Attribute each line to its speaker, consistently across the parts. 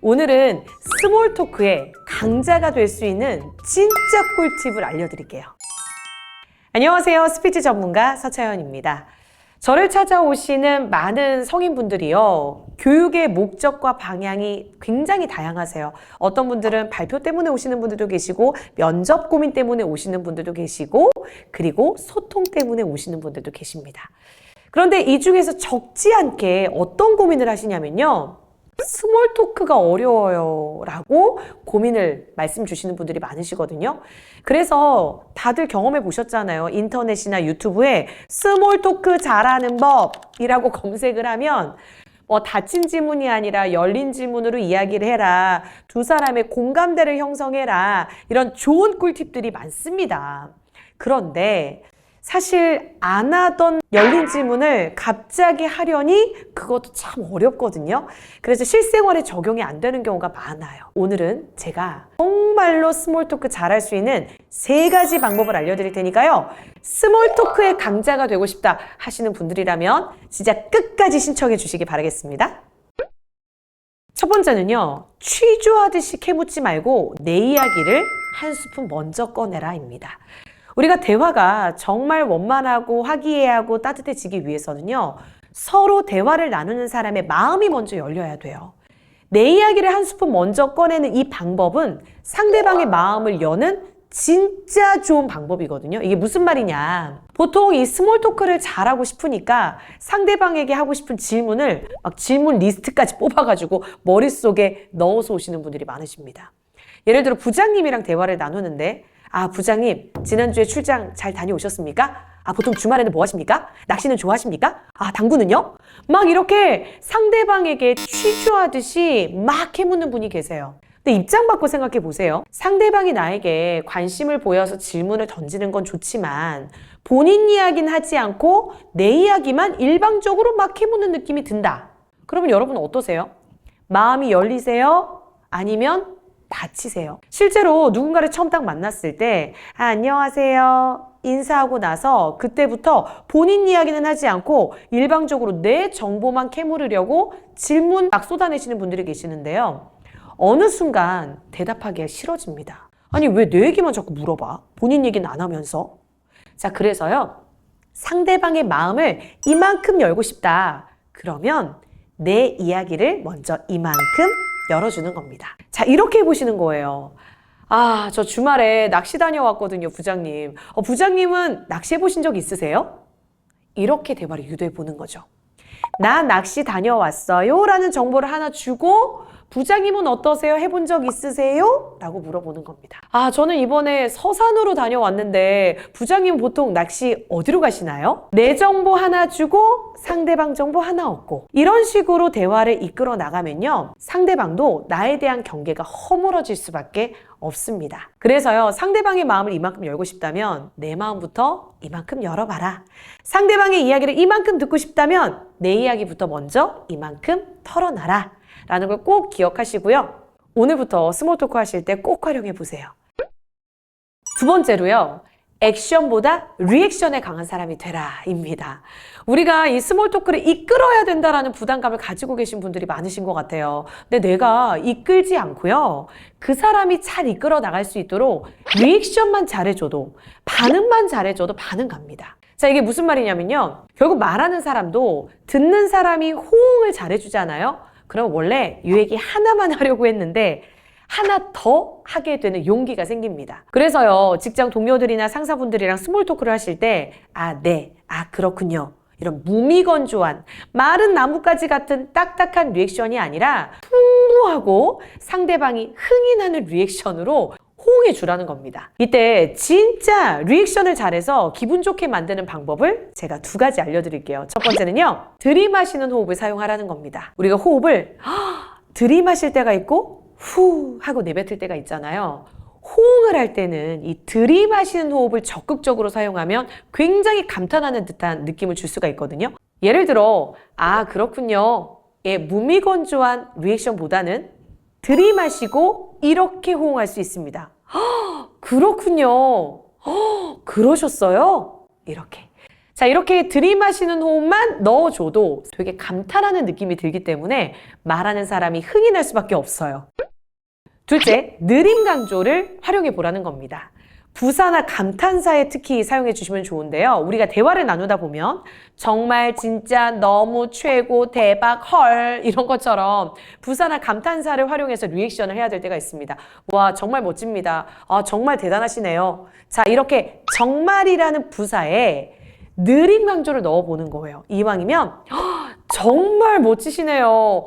Speaker 1: 오늘은 스몰 토크의 강자가 될 수 있는 진짜 꿀팁을 알려드릴게요. 안녕하세요. 스피치 전문가 서채연입니다. 저를 찾아오시는 많은 성인분들이요. 교육의 목적과 방향이 굉장히 다양하세요. 어떤 분들은 발표 때문에 오시는 분들도 계시고, 면접 고민 때문에 오시는 분들도 계시고, 그리고 소통 때문에 오시는 분들도 계십니다. 그런데 이 중에서 적지 않게 어떤 고민을 하시냐면요. 스몰 토크가 어려워요 라고 고민을 말씀 주시는 분들이 많으시거든요. 그래서 다들 경험해 보셨잖아요. 인터넷이나 유튜브에 스몰 토크 잘하는 법이라고 검색을 하면 닫힌 지문이 아니라 열린 지문으로 이야기를 해라, 두 사람의 공감대를 형성해라, 이런 좋은 꿀팁들이 많습니다. 그런데 사실 안 하던 열린 지문을 갑자기 하려니 그것도 참 어렵거든요. 그래서 실생활에 적용이 안 되는 경우가 많아요. 오늘은 제가 정말로 스몰 토크 잘할 수 있는 3가지 방법을 알려드릴 테니까요. 스몰 토크의 강자가 되고 싶다 하시는 분들이라면 진짜 끝까지 신청해 주시기 바라겠습니다. 첫 번째는요. 취조하듯이 캐묻지 말고 내 이야기를 한 스푼 먼저 꺼내라입니다. 우리가 대화가 정말 원만하고 화기애애하고 따뜻해지기 위해서는요. 서로 대화를 나누는 사람의 마음이 먼저 열려야 돼요. 내 이야기를 한 스푼 먼저 꺼내는 이 방법은 상대방의 마음을 여는 진짜 좋은 방법이거든요. 이게 무슨 말이냐. 보통 이 스몰 토크를 잘하고 싶으니까 상대방에게 하고 싶은 질문을 막 질문 리스트까지 뽑아가지고 머릿속에 넣어서 오시는 분들이 많으십니다. 예를 들어 부장님이랑 대화를 나누는데, 부장님, 지난주에 출장 잘 다녀오셨습니까? 보통 주말에는 뭐 하십니까? 낚시는 좋아하십니까? 당구는요? 막 이렇게 상대방에게 취조하듯이 막 해묻는 분이 계세요. 근데 입장 바꿔 생각해 보세요. 상대방이 나에게 관심을 보여서 질문을 던지는 건 좋지만 본인 이야기는 하지 않고 내 이야기만 일방적으로 막 해묻는 느낌이 든다. 그러면 여러분 어떠세요? 마음이 열리세요? 아니면 다치세요? 실제로 누군가를 처음 딱 만났을 때 안녕하세요 인사하고 나서 그때부터 본인 이야기는 하지 않고 일방적으로 내 정보만 캐물으려고 질문 막 쏟아내시는 분들이 계시는데요. 어느 순간 대답하기가 싫어집니다. 아니 왜 내 얘기만 자꾸 물어봐? 본인 얘기는 안 하면서. 자, 그래서요. 상대방의 마음을 이만큼 열고 싶다. 그러면 내 이야기를 먼저 이만큼 열어주는 겁니다. 자, 이렇게 해보시는 거예요. 저 주말에 낚시 다녀왔거든요, 부장님. 부장님은 낚시 해보신 적 있으세요? 이렇게 대화를 유도해보는 거죠. 나 낚시 다녀왔어요 라는 정보를 하나 주고 부장님은 어떠세요? 해본 적 있으세요? 라고 물어보는 겁니다. 저는 이번에 서산으로 다녀왔는데 부장님 보통 낚시 어디로 가시나요? 내 정보 하나 주고 상대방 정보 하나 얻고 이런 식으로 대화를 이끌어 나가면요. 상대방도 나에 대한 경계가 허물어질 수밖에 없습니다. 그래서요. 상대방의 마음을 이만큼 열고 싶다면 내 마음부터 이만큼 열어봐라. 상대방의 이야기를 이만큼 듣고 싶다면 내 이야기부터 먼저 이만큼 털어놔라. 라는 걸 꼭 기억하시고요. 오늘부터 스몰 토크 하실 때 꼭 활용해 보세요. 두 번째로요. 액션보다 리액션에 강한 사람이 되라 입니다. 우리가 이 스몰 토크를 이끌어야 된다라는 부담감을 가지고 계신 분들이 많으신 것 같아요. 근데 내가 이끌지 않고요. 그 사람이 잘 이끌어 나갈 수 있도록 리액션만 잘해줘도, 반응만 잘해줘도 반응 갑니다. 자, 이게 무슨 말이냐면요. 결국 말하는 사람도 듣는 사람이 호응을 잘해주잖아요. 그럼 원래 이 얘기 하나만 하려고 했는데 하나 더 하게 되는 용기가 생깁니다. 그래서요, 직장 동료들이나 상사분들이랑 스몰 토크를 하실 때 네, 그렇군요. 이런 무미건조한 마른 나뭇가지 같은 딱딱한 리액션이 아니라 풍부하고 상대방이 흥이 나는 리액션으로 호응해 주라는 겁니다. 이때 진짜 리액션을 잘해서 기분 좋게 만드는 방법을 제가 2가지 알려드릴게요. 첫 번째는요. 들이마시는 호흡을 사용하라는 겁니다. 우리가 호흡을 들이마실 때가 있고 후 하고 내뱉을 때가 있잖아요. 호응을 할 때는 이 들이마시는 호흡을 적극적으로 사용하면 굉장히 감탄하는 듯한 느낌을 줄 수가 있거든요. 예를 들어 그렇군요. 무미건조한 리액션보다는 들이마시고 이렇게 호응할 수 있습니다. 그렇군요. 그러셨어요? 이렇게. 자, 이렇게 들이마시는 호흡만 넣어줘도 되게 감탄하는 느낌이 들기 때문에 말하는 사람이 흥이 날 수밖에 없어요. 둘째, 느림 강조를 활용해 보라는 겁니다. 부사나 감탄사에 특히 사용해 주시면 좋은데요. 우리가 대화를 나누다 보면 정말 진짜 너무 최고 대박 헐 이런 것처럼 부사나 감탄사를 활용해서 리액션을 해야 될 때가 있습니다. 와, 정말 멋집니다. 아, 정말 대단하시네요. 자, 이렇게 정말이라는 부사에 느림 강조를 넣어보는 거예요. 이왕이면 정말 멋지시네요.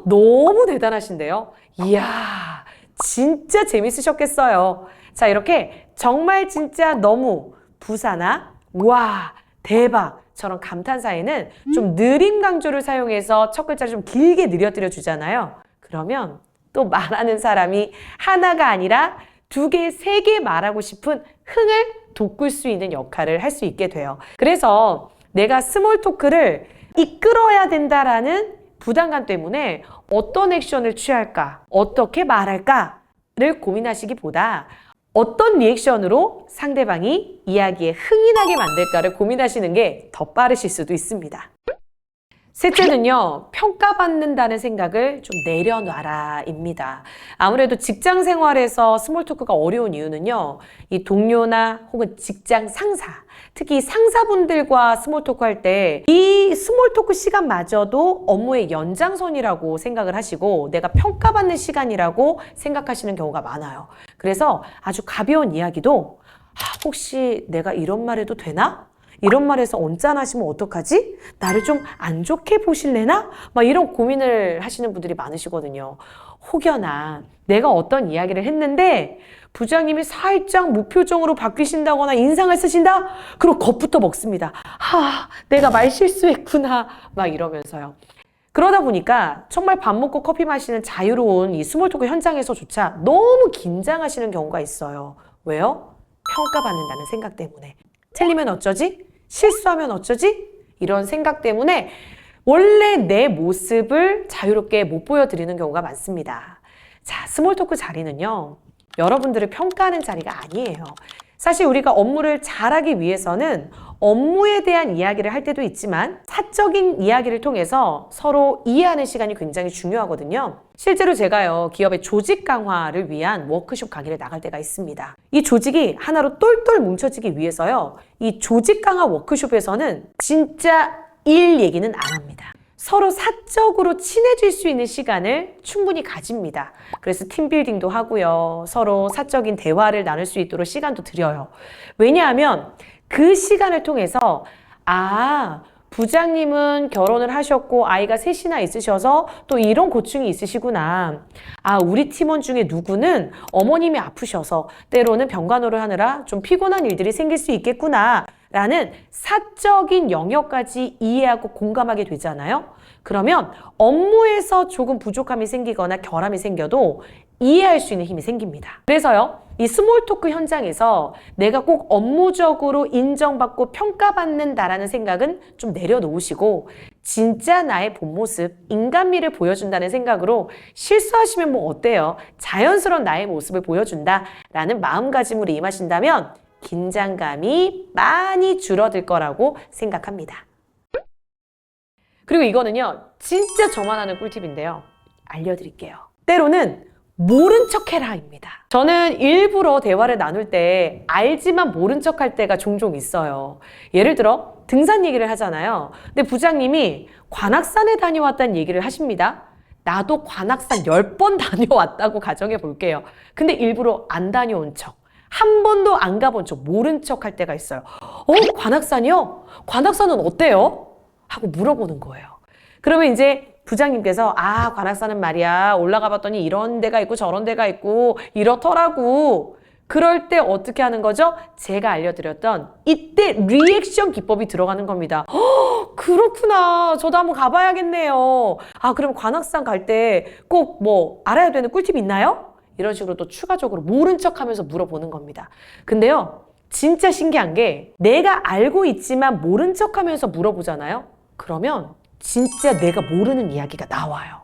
Speaker 1: 너무 대단하신데요. 이야, 진짜 재밌으셨겠어요. 자, 이렇게 정말 진짜 너무 부사나 와, 대박처럼 감탄사에는 좀 느림 강조를 사용해서 첫 글자를 좀 길게 느려뜨려 주잖아요. 그러면 또 말하는 사람이 하나가 아니라 2개, 3개 말하고 싶은 흥을 돋굴 수 있는 역할을 할 수 있게 돼요. 그래서 내가 스몰 토크를 이끌어야 된다라는 부담감 때문에 어떤 액션을 취할까, 어떻게 말할까를 고민하시기보다 어떤 리액션으로 상대방이 이야기에 흥이 나게 만들까를 고민하시는 게 더 빠르실 수도 있습니다. 셋째는요, 평가받는다는 생각을 좀 내려놔라입니다. 아무래도 직장 생활에서 스몰 토크가 어려운 이유는요, 이 동료나 혹은 직장 상사, 특히 상사분들과 스몰 토크 할 때 이 스몰 토크 시간마저도 업무의 연장선이라고 생각을 하시고 내가 평가받는 시간이라고 생각하시는 경우가 많아요. 그래서 아주 가벼운 이야기도 혹시 내가 이런 말 해도 되나? 이런 말에서 언짢아하시면 어떡하지? 나를 좀 안 좋게 보실래나? 막 이런 고민을 하시는 분들이 많으시거든요. 혹여나 내가 어떤 이야기를 했는데 부장님이 살짝 무표정으로 바뀌신다거나 인상을 쓰신다? 그럼 겁부터 먹습니다. 내가 말 실수했구나. 막 이러면서요. 그러다 보니까 정말 밥 먹고 커피 마시는 자유로운 이 스몰 토크 현장에서조차 너무 긴장하시는 경우가 있어요. 왜요? 평가받는다는 생각 때문에. 틀리면 어쩌지? 실수하면 어쩌지? 이런 생각 때문에 원래 내 모습을 자유롭게 못 보여드리는 경우가 많습니다. 자, 스몰 토크 자리는요, 여러분들을 평가하는 자리가 아니에요. 사실 우리가 업무를 잘하기 위해서는 업무에 대한 이야기를 할 때도 있지만 사적인 이야기를 통해서 서로 이해하는 시간이 굉장히 중요하거든요. 실제로 제가요, 기업의 조직 강화를 위한 워크숍 강의를 나갈 때가 있습니다. 이 조직이 하나로 똘똘 뭉쳐지기 위해서요, 이 조직 강화 워크숍에서는 진짜 일 얘기는 안 합니다. 서로 사적으로 친해질 수 있는 시간을 충분히 가집니다. 그래서 팀빌딩도 하고요. 서로 사적인 대화를 나눌 수 있도록 시간도 드려요. 왜냐하면 그 시간을 통해서 부장님은 결혼을 하셨고 아이가 셋이나 있으셔서 또 이런 고충이 있으시구나. 우리 팀원 중에 누구는 어머님이 아프셔서 때로는 병간호를 하느라 좀 피곤한 일들이 생길 수 있겠구나. 라는 사적인 영역까지 이해하고 공감하게 되잖아요. 그러면 업무에서 조금 부족함이 생기거나 결함이 생겨도 이해할 수 있는 힘이 생깁니다. 그래서요, 이 스몰 토크 현장에서 내가 꼭 업무적으로 인정받고 평가받는다라는 생각은 좀 내려놓으시고 진짜 나의 본 모습, 인간미를 보여준다는 생각으로 실수하시면 뭐 어때요? 자연스러운 나의 모습을 보여준다라는 마음가짐으로 임하신다면 긴장감이 많이 줄어들 거라고 생각합니다. 그리고 이거는요, 진짜 저만 아는 꿀팁인데요. 알려드릴게요. 때로는 모른 척 해라입니다. 저는 일부러 대화를 나눌 때 알지만 모른 척 할 때가 종종 있어요. 예를 들어 등산 얘기를 하잖아요. 근데 부장님이 관악산에 다녀왔다는 얘기를 하십니다. 나도 관악산 10번 다녀왔다고 가정해 볼게요. 근데 일부러 안 다녀온 척, 한 번도 안 가본 척, 모른 척 할 때가 있어요. 관악산이요? 관악산은 어때요? 하고 물어보는 거예요. 그러면 이제 부장님께서 관악산은 말이야, 올라가 봤더니 이런 데가 있고 저런 데가 있고 이렇더라고. 그럴 때 어떻게 하는 거죠? 제가 알려드렸던 이때 리액션 기법이 들어가는 겁니다. 그렇구나. 저도 한번 가봐야겠네요. 그럼 관악산 갈 때 꼭 뭐 알아야 되는 꿀팁 있나요? 이런 식으로 또 추가적으로 모른 척 하면서 물어보는 겁니다. 근데요, 진짜 신기한 게 내가 알고 있지만 모른 척 하면서 물어보잖아요. 그러면 진짜 내가 모르는 이야기가 나와요.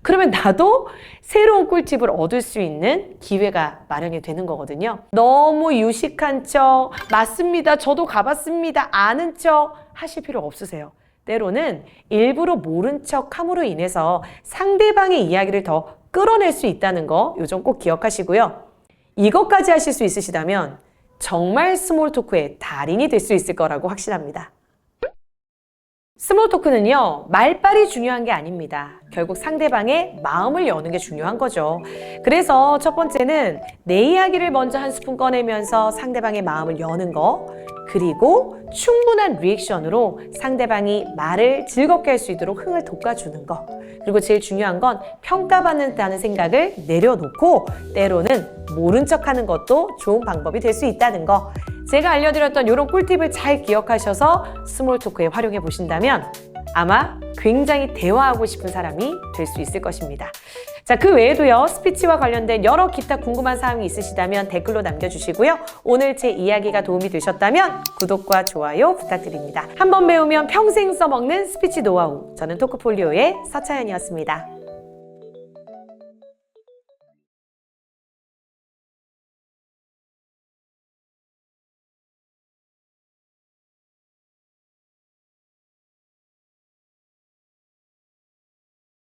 Speaker 1: 그러면 나도 새로운 꿀팁을 얻을 수 있는 기회가 마련이 되는 거거든요. 너무 유식한 척, 맞습니다, 저도 가봤습니다, 아는 척 하실 필요 없으세요. 때로는 일부러 모른 척 함으로 인해서 상대방의 이야기를 더 끌어낼 수 있다는 거, 요 점 꼭 기억하시고요. 이것까지 하실 수 있으시다면 정말 스몰 토크의 달인이 될 수 있을 거라고 확신합니다. 스몰 토크는요, 말빨이 중요한 게 아닙니다. 결국 상대방의 마음을 여는 게 중요한 거죠. 그래서 첫 번째는 내 이야기를 먼저 한 스푼 꺼내면서 상대방의 마음을 여는 거, 그리고 충분한 리액션으로 상대방이 말을 즐겁게 할 수 있도록 흥을 돋궈주는 거, 그리고 제일 중요한 건 평가받는다는 생각을 내려놓고 때로는 모른 척하는 것도 좋은 방법이 될 수 있다는 거, 제가 알려드렸던 이런 꿀팁을 잘 기억하셔서 스몰 토크에 활용해 보신다면 아마 굉장히 대화하고 싶은 사람이 될 수 있을 것입니다. 자, 그 외에도요, 스피치와 관련된 여러 기타 궁금한 사항이 있으시다면 댓글로 남겨주시고요. 오늘 제 이야기가 도움이 되셨다면 구독과 좋아요 부탁드립니다. 한번 배우면 평생 써먹는 스피치 노하우. 저는 토크폴리오의 서차연이었습니다.